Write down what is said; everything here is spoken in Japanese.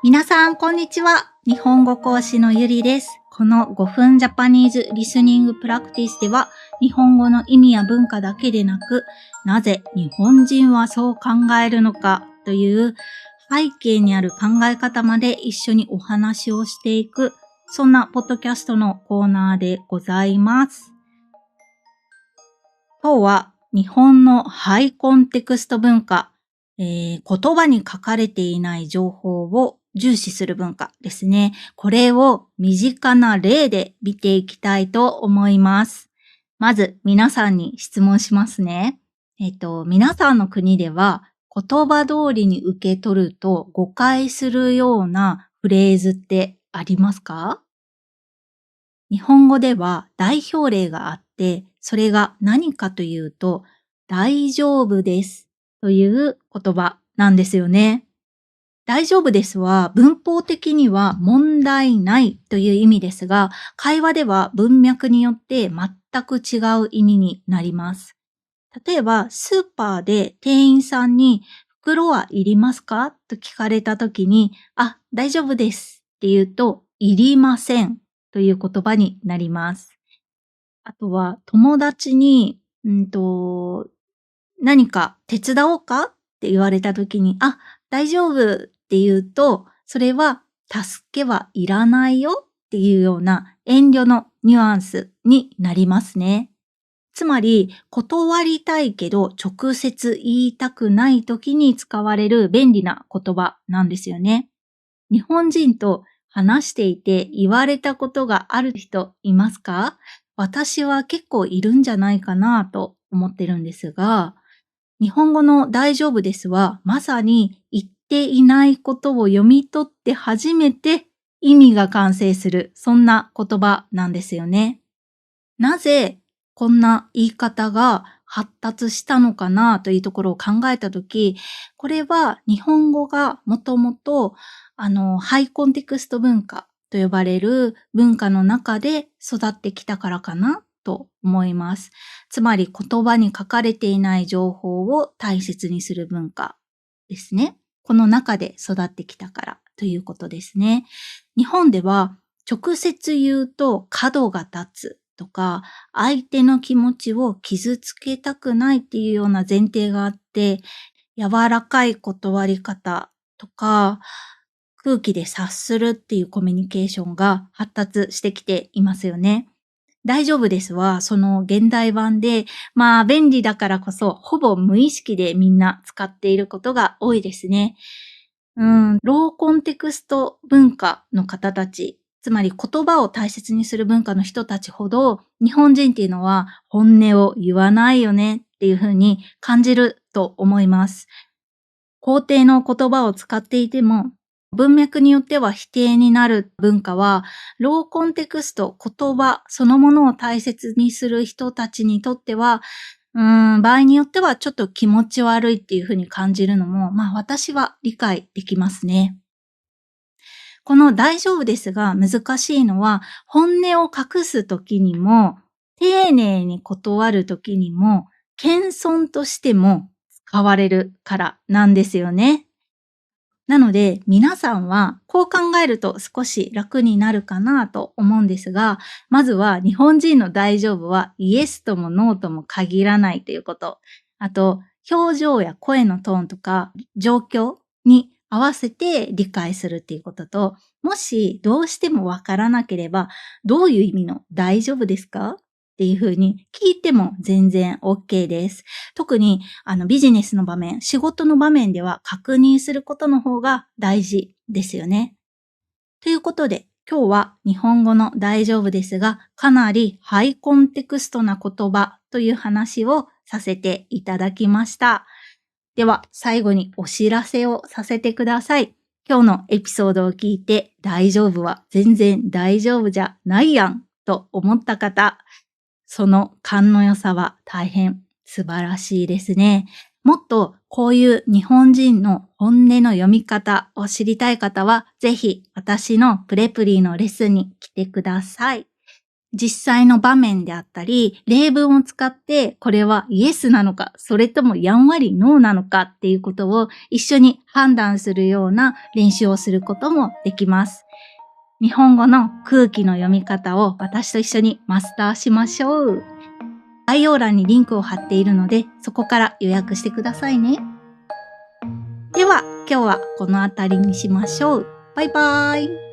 皆さん、こんにちは。日本語講師のゆりです。この5分ジャパニーズリスニングプラクティスでは、日本語の意味や文化だけでなく、なぜ日本人はそう考えるのかという背景にある考え方まで一緒にお話をしていく、そんなポッドキャストのコーナーでございます。今日は日本のハイコンテクスト文化、言葉に書かれていない情報を重視する文化ですね。これを身近な例で見ていきたいと思います。まず皆さんに質問しますね。皆さんの国では言葉通りに受け取ると誤解するようなフレーズってありますか？日本語では代表例があって、それが何かというと、大丈夫ですという言葉なんですよね。大丈夫ですは文法的には問題ないという意味ですが、会話では文脈によって全く違う意味になります。例えば、スーパーで店員さんに袋はいりますかと聞かれたときに、大丈夫ですって言うと、いりませんという言葉になります。あとは、友達に、何か手伝おうかって言われたときに、大丈夫って言うと、それは助けはいらないよっていうような遠慮のニュアンスになりますね。つまり、断りたいけど直接言いたくないときに使われる便利な言葉なんですよね。日本人と話していて言われたことがある人いますか？私は結構いるんじゃないかなと思ってるんですが、日本語の大丈夫ですは、まさに言っていないことを読み取って初めて意味が完成する、そんな言葉なんですよね。なぜこんな言い方が発達したのかなというところを考えたとき、これは日本語がもともとハイコンテクスト文化と呼ばれる文化の中で育ってきたからかなと思います。つまり言葉に書かれていない情報を大切にする文化ですね。この中で育ってきたからということですね。日本では直接言うと角が立つとか、相手の気持ちを傷つけたくないっていうような前提があって、柔らかい断り方とか、空気で察するっていうコミュニケーションが発達してきていますよね。大丈夫ですは、その現代版で、便利だからこそ、ほぼ無意識でみんな使っていることが多いですね。ローコンテクスト文化の方たち、つまり言葉を大切にする文化の人たちほど、日本人っていうのは本音を言わないよねっていうふうに感じると思います。肯定の言葉を使っていても、文脈によっては否定になる文化は、ローコンテクスト、言葉そのものを大切にする人たちにとっては、場合によってはちょっと気持ち悪いっていうふうに感じるのも、私は理解できますね。この大丈夫ですが難しいのは、本音を隠すときにも、丁寧に断るときにも、謙遜としても使われるからなんですよね。なので、皆さんはこう考えると少し楽になるかなと思うんですが、まずは日本人の大丈夫はイエスともノーとも限らないということ。あと、表情や声のトーンとか状況に合わせて理解するっていうことと、もしどうしてもわからなければ、どういう意味の大丈夫ですかっていうふうに聞いても全然 OK です。特にビジネスの場面、仕事の場面では確認することの方が大事ですよね。ということで、今日は日本語の大丈夫ですが、かなりハイコンテクストな言葉という話をさせていただきました。では、最後にお知らせをさせてください。今日のエピソードを聞いて、大丈夫は全然大丈夫じゃないやんと思った方、その勘の良さは大変素晴らしいですね。もっとこういう日本人の本音の読み方を知りたい方は、ぜひ私のプレプリのレッスンに来てください。実際の場面であったり、例文を使って、これはイエスなのか、それともやんわりノーなのかっていうことを一緒に判断するような練習をすることもできます。日本語の空気の読み方を私と一緒にマスターしましょう。概要欄にリンクを貼っているので、そこから予約してくださいね。では、今日はこの辺りにしましょう。バイバーイ。